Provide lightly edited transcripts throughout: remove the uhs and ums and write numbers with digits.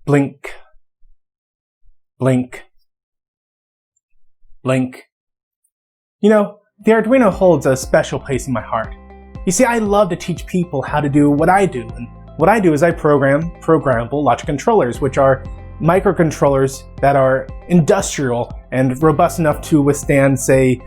Blink, blink, blink. You know, the Arduino holds a special place in my heart. You see, I love to teach people how to do what I do, and what I do is I program programmable logic controllers, which are microcontrollers that are industrial and robust enough to withstand, say,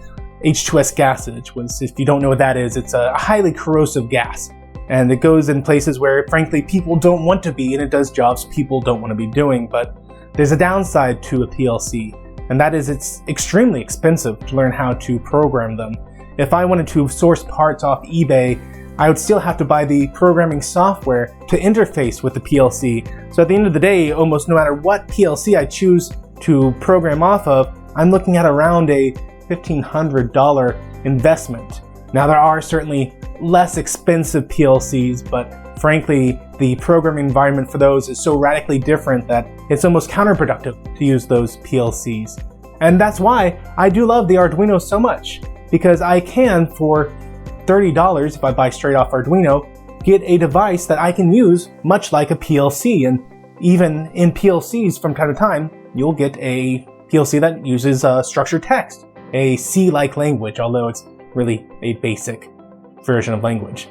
H2S gassage. If you don't know what that is, it's a highly corrosive gas. And it goes in places where, frankly, people don't want to be, and it does jobs people don't want to be doing. But there's a downside to a PLC, and that is it's extremely expensive to learn how to program them. If I wanted to source parts off eBay, I would still have to buy the programming software to interface with the PLC. So at the end of the day, almost no matter what PLC I choose to program off of, I'm looking at around a $1,500 investment. Now there are certainly less expensive PLCs, but frankly, the programming environment for those is so radically different that it's almost counterproductive to use those PLCs. And that's why I do love the Arduino so much, because I can, for $30, if I buy straight off Arduino, get a device that I can use much like a PLC. And even in PLCs, from time to time, you'll get a PLC that uses structured text, a C-like language, although it's really a basic version of language.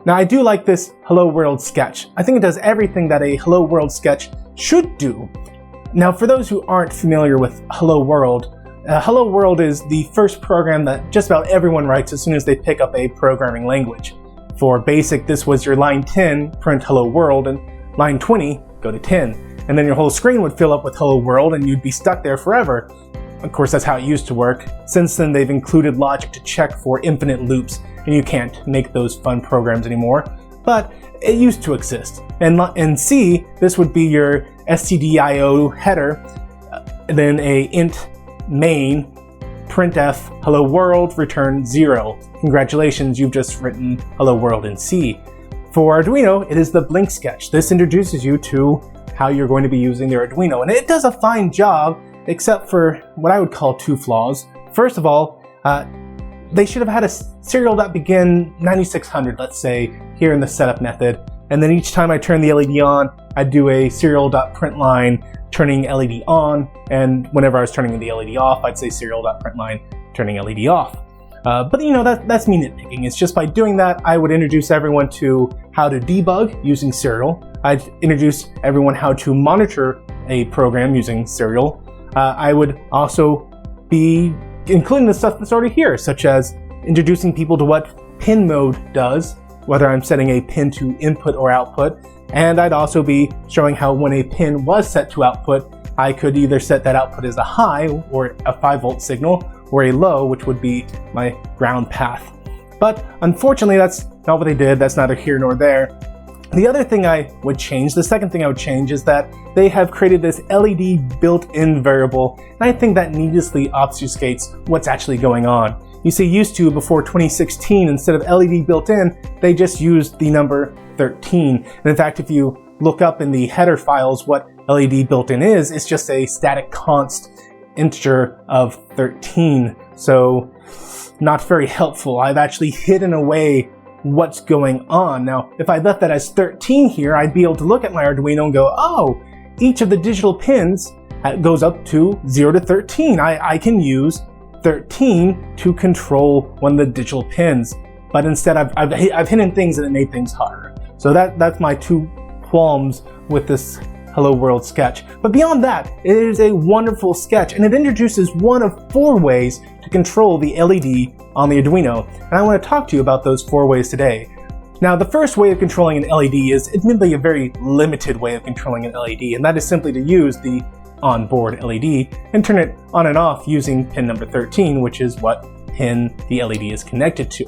Now, I do like this Hello World sketch. I think it does everything that a Hello World sketch should do. Now, for those who aren't familiar with Hello World, Hello World is the first program that just about everyone writes as soon as they pick up a programming language. For BASIC, this was your line 10, print Hello World, and line 20, go to 10. And then your whole screen would fill up with Hello World and you'd be stuck there forever. Of course, that's how it used to work. Since then, they've included logic to check for infinite loops, and you can't make those fun programs anymore. But it used to exist. And in C, this would be your stdio header, then a int main, printf hello world, return 0. Congratulations, you've just written hello world in C. For Arduino, it is the blink sketch. This introduces you to how you're going to be using the Arduino, and it does a fine job, except for what I would call two flaws. First of all, they should have had a serial.begin 9600, let's say, here in the setup method, and then each time I turn the LED on, I'd do a serial.println turning LED on, and whenever I was turning the LED off, I'd say serial.println turning LED off. But you know, that's me nitpicking. It's just by doing that, I would introduce everyone to how to debug using serial. I'd introduce everyone how to monitor a program using serial. I would also be including the stuff that's already here, such as introducing people to what pin mode does, whether I'm setting a pin to input or output. And I'd also be showing how when a pin was set to output, I could either set that output as a high or a 5-volt signal, or a low, which would be my ground path. But unfortunately, that's not what they did. That's neither here nor there. The other thing I would change, the second thing I would change, is that they have created this LED built-in variable, and I think that needlessly obfuscates what's actually going on. You see, used to, before 2016, instead of LED built-in, they just used the number 13. And in fact, if you look up in the header files what LED built-in is, it's just a static const integer of 13. So not very helpful. I've actually hidden away what's going on. Now, if I left that as 13 here, I'd be able to look at my Arduino and go, oh, each of the digital pins goes up to 0 to 13. I can use 13 to control one of the digital pins. But instead, I've hidden things and it made things harder. So that's my two qualms with this Hello World sketch. But beyond that, it is a wonderful sketch, and it introduces one of 4 ways to control the LED on the Arduino. And I want to talk to you about those 4 ways today. Now, the first way of controlling an LED is admittedly a very limited way of controlling an LED, and that is simply to use the onboard LED and turn it on and off using pin number 13, which is what pin the LED is connected to.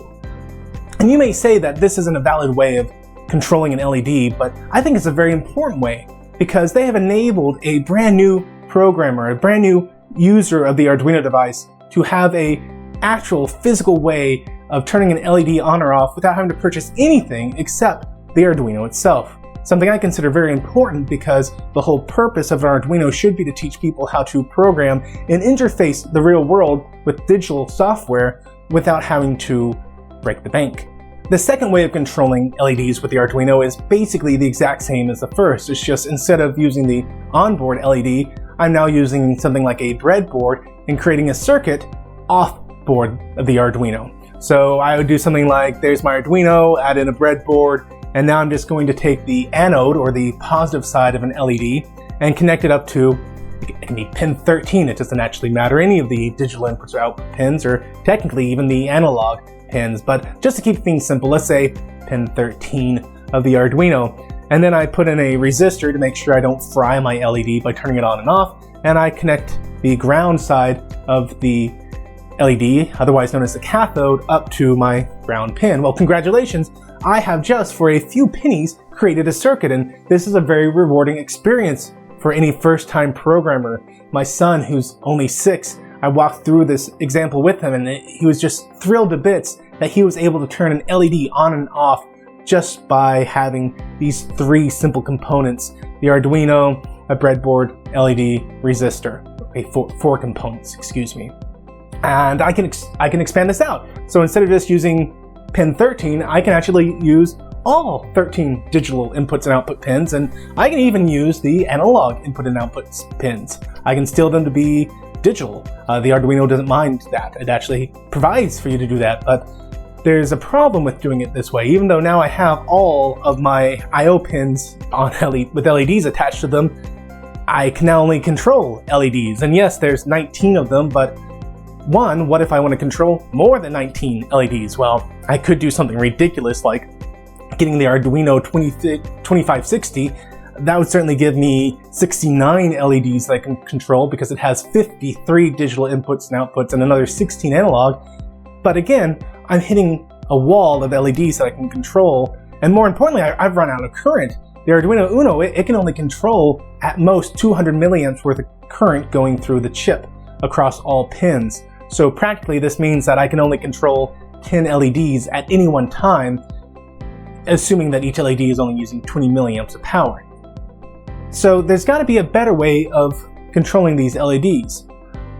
And you may say that this isn't a valid way of controlling an LED, but I think it's a very important way, because they have enabled a brand new programmer, a brand new user of the Arduino device to have a actual physical way of turning an LED on or off without having to purchase anything except the Arduino itself. Something I consider very important, because the whole purpose of an Arduino should be to teach people how to program and interface the real world with digital software without having to break the bank. The second way of controlling LEDs with the Arduino is basically the exact same as the first. It's just instead of using the onboard LED, I'm now using something like a breadboard and creating a circuit off-board of the Arduino. So I would do something like, there's my Arduino, add in a breadboard, and now I'm just going to take the anode, or the positive side of an LED, and connect it up to, it can be pin 13, it doesn't actually matter, any of the digital inputs or output pins, or technically even the analog pins. But just to keep things simple, let's say pin 13 of the Arduino. And then I put in a resistor to make sure I don't fry my LED by turning it on and off, and I connect the ground side of the LED, otherwise known as the cathode, up to my ground pin. Well, congratulations, I have just for a few pennies created a circuit, and this is a very rewarding experience for any first-time programmer. My son, who's only 6, I walked through this example with him, and he was just thrilled to bits that he was able to turn an LED on and off just by having these 3 simple components: the Arduino, a breadboard, LED, resistor. Okay, 4 components, excuse me. And I can expand this out. So instead of just using pin 13, I can actually use all 13 digital inputs and output pins, and I can even use the analog input and output pins. I can steal them to be digital. The Arduino doesn't mind that. It actually provides for you to do that, but there's a problem with doing it this way. Even though now I have all of my I/O pins on with LEDs attached to them, I can now only control LEDs. And yes, there's 19 of them, but what if I want to control more than 19 LEDs? Well, I could do something ridiculous like getting the Arduino 2560. That would certainly give me 69 LEDs that I can control, because it has 53 digital inputs and outputs and another 16 analog. But again, I'm hitting a wall of LEDs that I can control, and more importantly, I've run out of current. The Arduino Uno, it can only control at most 200 milliamps worth of current going through the chip across all pins. So practically this means that I can only control 10 LEDs at any one time, assuming that each LED is only using 20 milliamps of power. So there's got to be a better way of controlling these LEDs.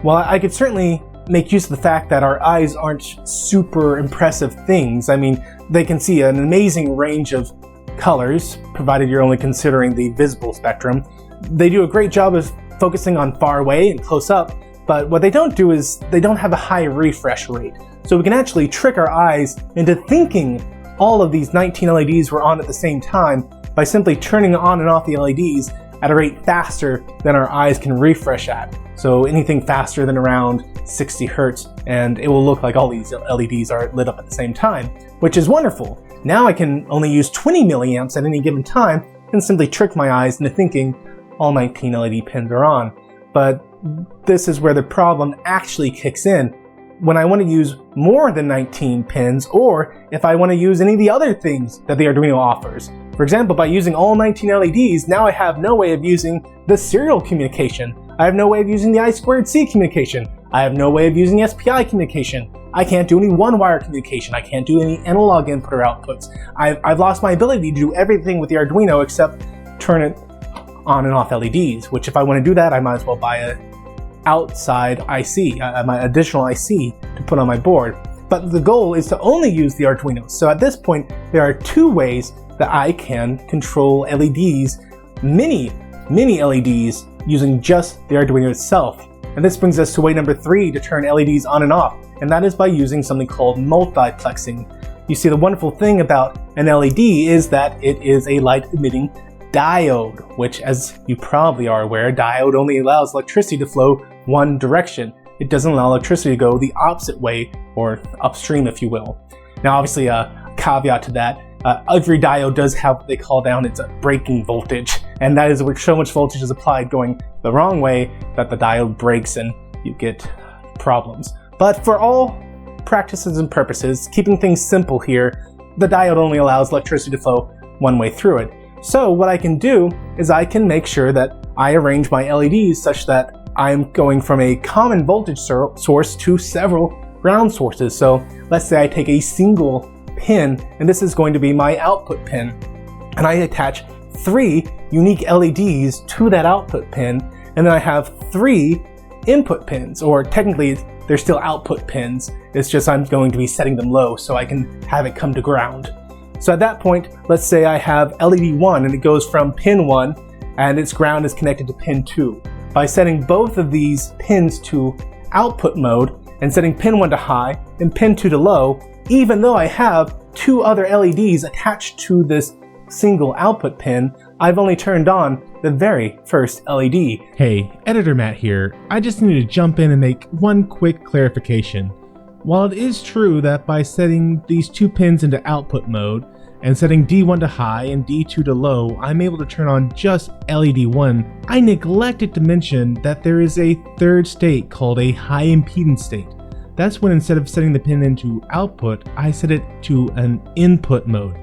Well, I could certainly make use of the fact that our eyes aren't super impressive things. I mean, they can see an amazing range of colors, provided you're only considering the visible spectrum. They do a great job of focusing on far away and close up, but what they don't do is they don't have a high refresh rate. So we can actually trick our eyes into thinking all of these 19 LEDs were on at the same time by simply turning on and off the LEDs at a rate faster than our eyes can refresh at. So anything faster than around 60 Hertz, and it will look like all these LEDs are lit up at the same time, which is wonderful. Now I can only use 20 milliamps at any given time and simply trick my eyes into thinking all 19 LED pins are on. But this is where the problem actually kicks in. When I want to use more than 19 pins, or if I want to use any of the other things that the Arduino offers. For example, by using all 19 LEDs, now I have no way of using the serial communication. I have no way of using the I2C communication. I have no way of using SPI communication. I can't do any one-wire communication. I can't do any analog input or outputs. I've lost my ability to do everything with the Arduino except turn it on and off LEDs, which if I want to do that, I might as well buy a outside IC, my additional IC to put on my board. But the goal is to only use the Arduino. So at this point, there are 2 ways that I can control LEDs, many LEDs, using just the Arduino itself. And this brings us to way number 3 to turn LEDs on and off, and that is by using something called multiplexing. You see, the wonderful thing about an LED is that it is a light-emitting diode, which, as you probably are aware, a diode only allows electricity to flow one direction. It doesn't allow electricity to go the opposite way, or upstream, if you will. Now, obviously, a caveat to that, every diode does have what they call down its breaking voltage, and that is where so much voltage is applied going the wrong way that the diode breaks and you get problems. But for all practices and purposes, keeping things simple here, the diode only allows electricity to flow one way through it. So what I can do is I can make sure that I arrange my LEDs such that I'm going from a common voltage source to several ground sources. So let's say I take a single pin, and this is going to be my output pin, and I attach 3 unique LEDs to that output pin, and then I have 3 input pins, or technically they're still output pins. It's just I'm going to be setting them low so I can have it come to ground. So at that point, let's say I have LED 1 and it goes from pin 1 and its ground is connected to pin 2. By setting both of these pins to output mode and setting pin 1 to high and pin 2 to low, even though I have two other LEDs attached to this single output pin, I've only turned on the very first LED. Hey, Editor Matt here. I just need to jump in and make one quick clarification. While it is true that by setting these two pins into output mode and setting D1 to high and D2 to low, I'm able to turn on just LED 1, I neglected to mention that there is a third state called a high impedance state. That's when instead of setting the pin into output, I set it to an input mode.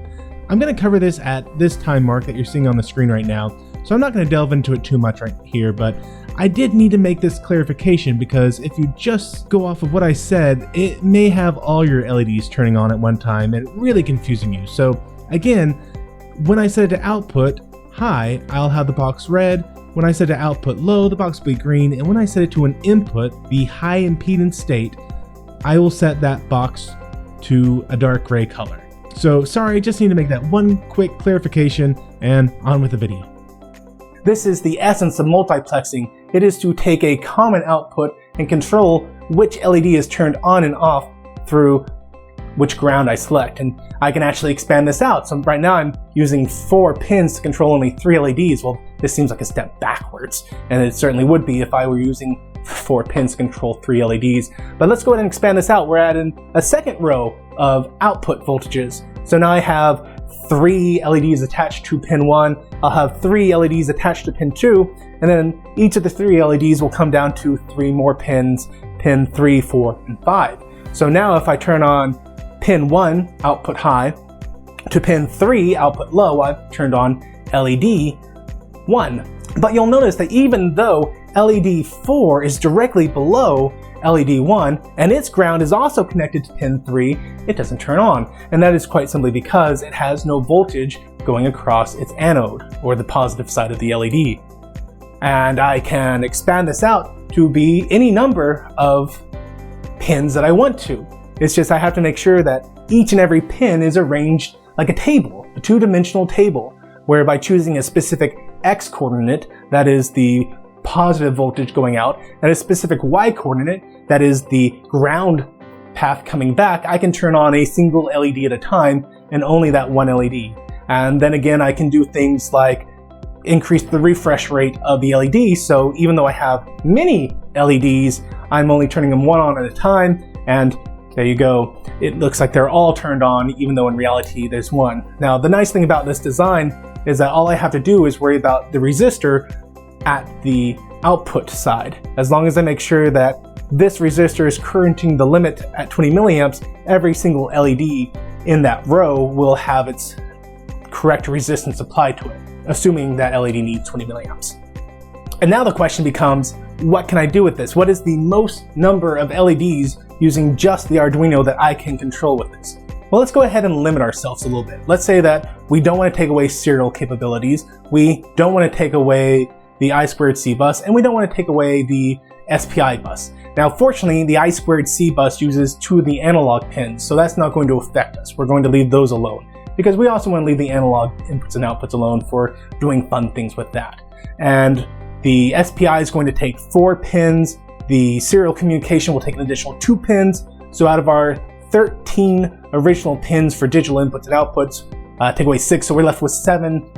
I'm going to cover this at this time mark that you're seeing on the screen right now, so I'm not going to delve into it too much right here, but I did need to make this clarification because if you just go off of what I said, it may have all your LEDs turning on at one time and really confusing you. So again, when I set it to output high, I'll have the box red. When I set it to output low, the box will be green. And when I set it to an input, the high impedance state, I will set that box to a dark gray color. So sorry, just need to make that one quick clarification and on with the video. This is the essence of multiplexing. It is to take a common output and control which LED is turned on and off through which ground I select. And I can actually expand this out. So right now I'm using 4 pins to control only 3 LEDs. Well, this seems like a step backwards, and it certainly would be if I were using 4 pins to control 3 LEDs. But let's go ahead and expand this out. We're adding a second row of output voltages. So now I have 3 LEDs attached to pin 1, I'll have 3 LEDs attached to pin 2, and then each of the 3 LEDs will come down to 3 more pins, pin 3, 4, and 5. So now if I turn on pin 1, output high, to pin 3, output low, I've turned on LED 1. But you'll notice that even though LED 4 is directly below LED 1, and its ground is also connected to pin 3, it doesn't turn on. And that is quite simply because it has no voltage going across its anode, or the positive side of the LED. And I can expand this out to be any number of pins that I want to. It's just I have to make sure that each and every pin is arranged like a table, a two-dimensional table, where by choosing a specific X coordinate, that is the positive voltage going out, and a specific Y coordinate, that is the ground path coming back, I can turn on a single LED at a time and only that one LED. And then again, I can do things like increase the refresh rate of the LED, so even though I have many LEDs, I'm only turning them one on at a time, and there you go. It looks like they're all turned on, even though in reality there's one. Now, the nice thing about this design is that all I have to do is worry about the resistor at the output side. As long as I make sure that this resistor is currenting the limit at 20 milliamps, every single LED in that row will have its correct resistance applied to it, assuming that LED needs 20 milliamps. And now the question becomes, what can I do with this? What is the most number of LEDs using just the Arduino that I can control with this? Well, let's go ahead and limit ourselves a little bit. Let's say that we don't want to take away serial capabilities, we don't want to take away the I2C bus, and we don't want to take away the SPI bus. Now, fortunately, the I2C bus uses 2 of the analog pins, so that's not going to affect us. We're going to leave those alone, because we also want to leave the analog inputs and outputs alone for doing fun things with that. And the SPI is going to take 4 pins, the serial communication will take an additional 2 pins, so out of our 13 original pins for digital inputs and outputs, take away 6, so we're left with 7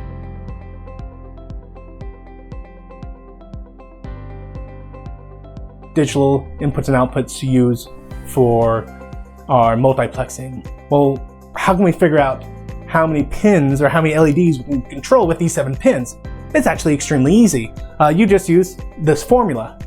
digital inputs and outputs to use for our multiplexing. Well, how can we figure out how many pins or how many LEDs we can control with these 7 pins? It's actually extremely easy. You just use this formula.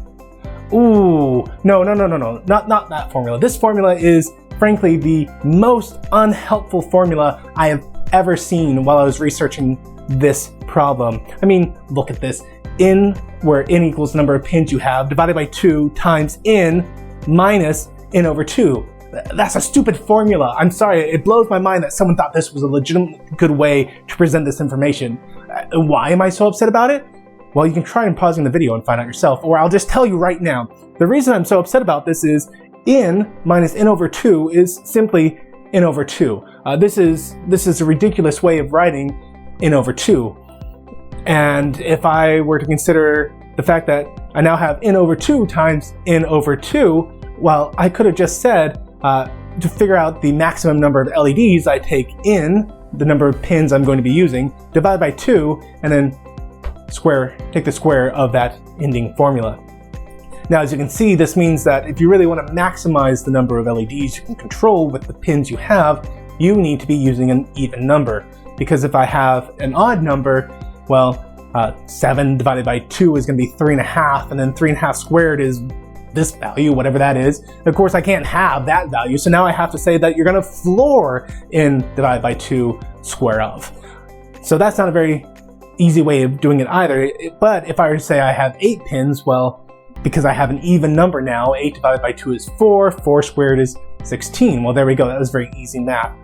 Ooh, no, not that formula. This formula is, frankly, the most unhelpful formula I have ever seen while I was researching this problem. I mean, look at this. N, where N equals the number of pins you have, divided by 2 times N minus N over 2. That's a stupid formula. I'm sorry, it blows my mind that someone thought this was a legitimate good way to present this information. Why am I so upset about it? Well, you can try pausing the video and find out yourself, or I'll just tell you right now. The reason I'm so upset about this is in minus n over 2 is simply n over 2. This is a ridiculous way of writing n over 2. And if I were to consider the fact that I now have n over 2 times n over 2, well, I could have just said, to figure out the maximum number of LEDs, I take n, the number of pins I'm going to be using, divide by 2, and then take the square of that ending formula. Now, as you can see, this means that if you really want to maximize the number of LEDs you can control with the pins you have, you need to be using an even number. Because if I have an odd number, well, 7 divided by 2 is going to be 3.5, and then 3.5 squared is this value, whatever that is. Of course, I can't have that value, so now I have to say that you're going to floor n divided by 2 square of. So that's not a very easy way of doing it either. But if I were to say I have 8 pins, well, because I have an even number now, 8 divided by 2 is 4, 4 squared is 16. Well, there we go, that was very easy math.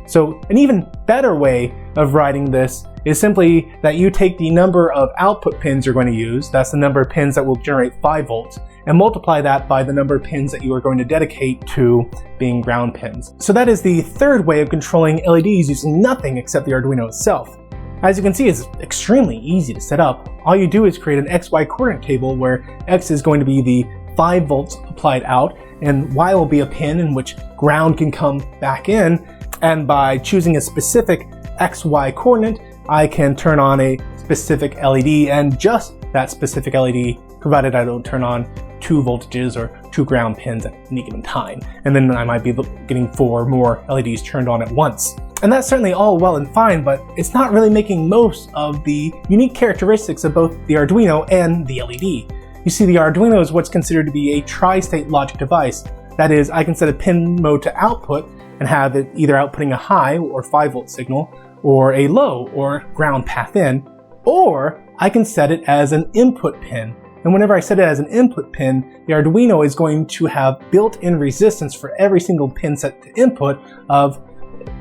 So an even better way of writing this is simply that you take the number of output pins you're going to use, that's the number of pins that will generate 5 volts, and multiply that by the number of pins that you are going to dedicate to being ground pins. So that is the third way of controlling LEDs using nothing except the Arduino itself. As you can see, it's extremely easy to set up. All you do is create an XY coordinate table where X is going to be the 5 volts applied out, and Y will be a pin in which ground can come back in, and by choosing a specific XY coordinate, I can turn on a specific LED, and just that specific LED, provided I don't turn on 2 voltages or 2 ground pins at any given time. And then I might be getting 4 more LEDs turned on at once. And that's certainly all well and fine, but it's not really making most of the unique characteristics of both the Arduino and the LED. You see, the Arduino is what's considered to be a tri-state logic device. That is, I can set a pin mode to output and have it either outputting a high or 5 volt signal, or a low or ground path in, or I can set it as an input pin. And whenever I set it as an input pin, the Arduino is going to have built-in resistance for every single pin set to input of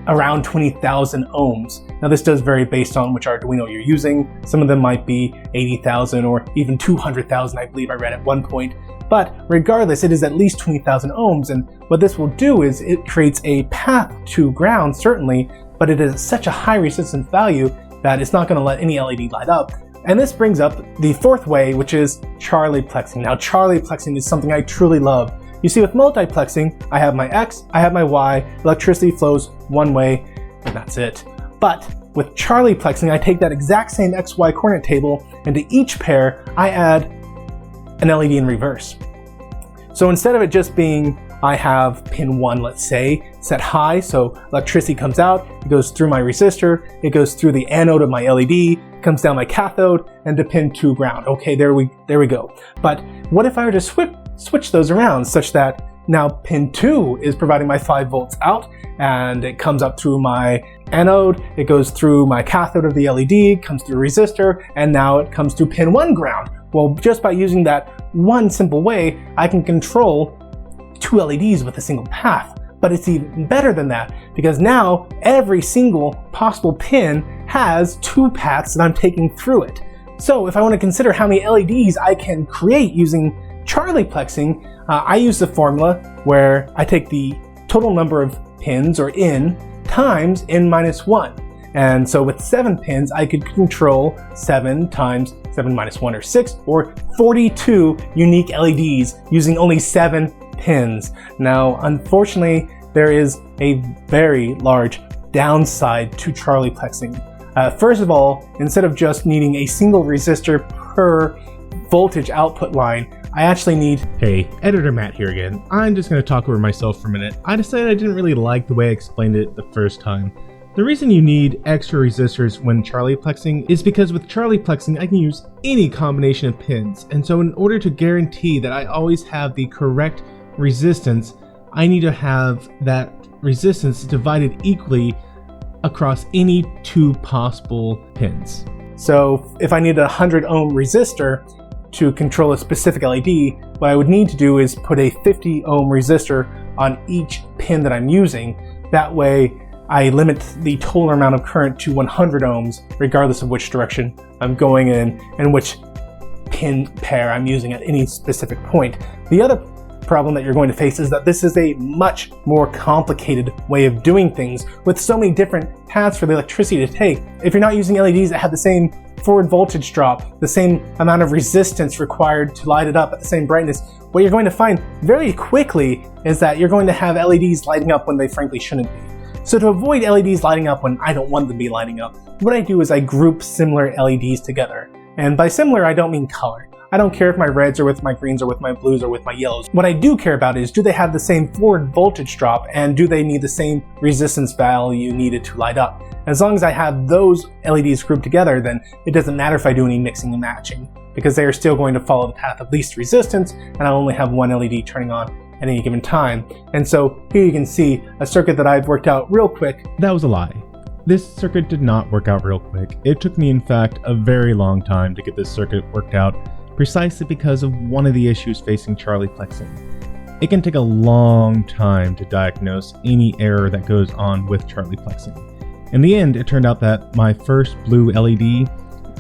around 20,000 ohms. Now this does vary based on which Arduino you're using. Some of them might be 80,000 or even 200,000, I believe I read at one point. But regardless, it is at least 20,000 ohms, and what this will do is it creates a path to ground, certainly, but it is such a high resistance value that it's not going to let any LED light up. And this brings up the fourth way, which is Charlieplexing. Now, Charlieplexing is something I truly love. You see, with multiplexing, I have my X, I have my Y, electricity flows one way, and that's it. But with Charlieplexing, I take that exact same XY coordinate table, and to each pair, I add an LED in reverse. So instead of it just being, I have pin 1, let's say, set high, so electricity comes out, it goes through my resistor, it goes through the anode of my LED, comes down my cathode, and to pin 2 ground. Okay, there we go. But what if I were to switch those around such that now pin 2 is providing my 5 volts out, and it comes up through my anode, it goes through my cathode of the LED, comes through resistor, and now it comes through pin 1 ground. Well, just by using that one simple way, I can control 2 LEDs with a single path. But it's even better than that, because now every single possible pin has 2 paths that I'm taking through it. So if I want to consider how many LEDs I can create using Charlieplexing, I use the formula where I take the total number of pins, or N, times N minus 1. And so with 7 pins, I could control 7 times 7 minus 1, or 6, or 42 unique LEDs using only 7 pins. Now, unfortunately, there is a very large downside to Charlieplexing. First of all, instead of just needing a single resistor per voltage output line, I actually need... Hey, Editor Matt here again. I'm just going to talk over myself for a minute. I decided I didn't really like the way I explained it the first time. The reason you need extra resistors when Charlieplexing is because with Charlieplexing I can use any combination of pins, and so in order to guarantee that I always have the correct resistance, I need to have that resistance divided equally across any 2 possible pins. So if I need a 100 ohm resistor to control a specific LED, what I would need to do is put a 50 ohm resistor on each pin that I'm using. That way I limit the total amount of current to 100 ohms, regardless of which direction I'm going in and which pin pair I'm using at any specific point. The other problem that you're going to face is that this is a much more complicated way of doing things with so many different paths for the electricity to take. If you're not using LEDs that have the same forward voltage drop, the same amount of resistance required to light it up at the same brightness, what you're going to find very quickly is that you're going to have LEDs lighting up when they frankly shouldn't be. So to avoid LEDs lighting up when I don't want them to be lighting up, what I do is I group similar LEDs together. And by similar, I don't mean color. I don't care if my reds are with my greens or with my blues or with my yellows. What I do care about is, do they have the same forward voltage drop, and do they need the same resistance value needed to light up? As long as I have those LEDs grouped together, then it doesn't matter if I do any mixing and matching, because they are still going to follow the path of least resistance, and I'll only have one LED turning on at any given time. And so here you can see a circuit that I've worked out real quick. That was a lie. This circuit did not work out real quick. It took me, in fact, a very long time to get this circuit worked out, precisely because of one of the issues facing Charlieplexing. It can take a long time to diagnose any error that goes on with Charlieplexing. In the end, it turned out that my first blue LED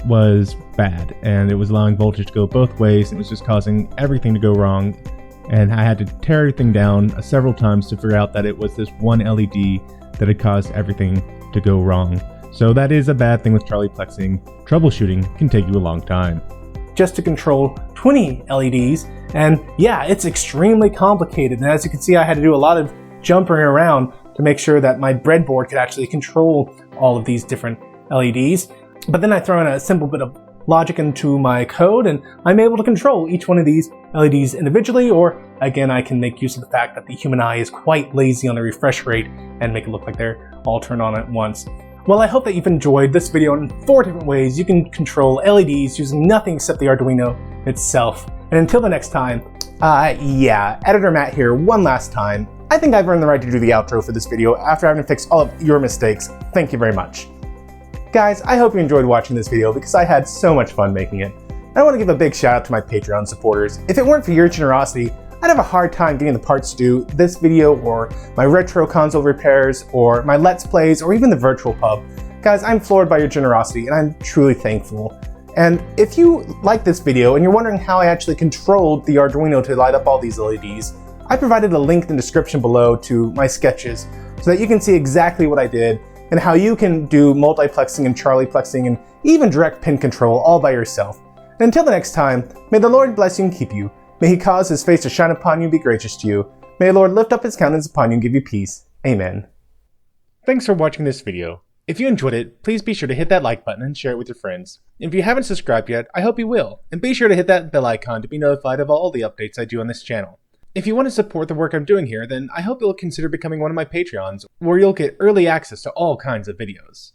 was bad, and it was allowing voltage to go both ways, and it was just causing everything to go wrong. And I had to tear everything down several times to figure out that it was this one LED that had caused everything to go wrong. So that is a bad thing with Charlieplexing. Troubleshooting can take you a long time. Just to control 20 LEDs, and yeah, it's extremely complicated. And as you can see, I had to do a lot of jumping around to make sure that my breadboard could actually control all of these different LEDs. But then I throw in a simple bit of logic into my code, and I'm able to control each one of these LEDs individually, or again, I can make use of the fact that the human eye is quite lazy on the refresh rate and make it look like they're all turned on at once. Well, I hope that you've enjoyed this video in 4 different ways you can control LEDs using nothing except the Arduino itself. And until the next time, yeah, Editor Matt here one last time. I think I've earned the right to do the outro for this video after having fixed all of your mistakes. Thank you very much. Guys, I hope you enjoyed watching this video because I had so much fun making it. I want to give a big shout out to my Patreon supporters. If it weren't for your generosity, I'd have a hard time getting the parts to do this video, or my retro console repairs, or my Let's Plays, or even the virtual pub. Guys, I'm floored by your generosity, and I'm truly thankful. And if you like this video and you're wondering how I actually controlled the Arduino to light up all these LEDs, I provided a link in the description below to my sketches so that you can see exactly what I did and how you can do multiplexing and Charlieplexing and even direct pin control all by yourself. And until the next time, may the Lord bless you and keep you. May he cause his face to shine upon you and be gracious to you. May the Lord lift up his countenance upon you and give you peace. Amen. Thanks for watching this video. If you enjoyed it, please be sure to hit that like button and share it with your friends. If you haven't subscribed yet, I hope you will. And be sure to hit that bell icon to be notified of all the updates I do on this channel. If you want to support the work I'm doing here, then I hope you'll consider becoming one of my Patreons, where you'll get early access to all kinds of videos.